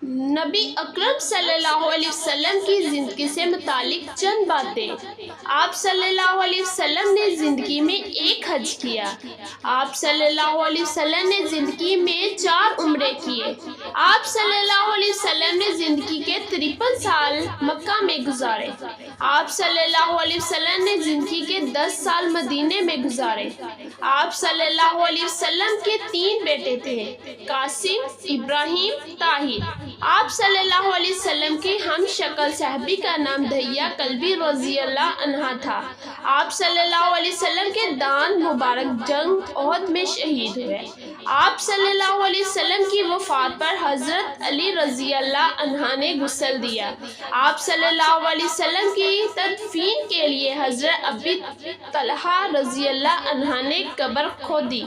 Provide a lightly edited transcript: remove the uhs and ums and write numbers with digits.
नबी अकरम सल्लल्लाहु अलैहि वसल्लम की ज़िंदगी से मुतालिक चंद बातें। आप सल्लल्लाहु अलैहि वसल्लम ने ज़िंदगी में एक हज किया। आप सल्लल्लाहु अलैहि वसल्लम ने ज़िंदगी में 4 उम्रे किए। आप सल्लल्लाहु अलैहि वसल्लम ने ज़िंदगी के 53 साल मक्का में गुजारे। आप सल्लल्लाहु अलैहि वसल्लम ने ज़िंदगी के 10 साल मदीने में गुजारे। आप सल्लल्लाहु अलैहि वसल्लम के 3 बेटे थे, कासिम, इब्राहिम, ताहिर। आप सल्लल्लाहु अलैहि वसल्लम की हम शक्ल साहबी का नाम दहिया कल्बी रज़ियल्लाहु अन्हा था। आप सल्लल्लाहु अलैहि वसल्लम के दान मुबारक जंग ओहद में शहीद हुए। आप सल्लल्लाहु अलैहि वसल्लम की वफ़ात पर हज़रत अली रज़ियल्लाहु अन्हा ने गुस्ल दिया। आप सल्लल्लाहु अलैहि वसल्लम की तदफीन के लिए हज़रत अबी तलहा रज़ियल्लाहु अन्हा ने कब्र खोदी।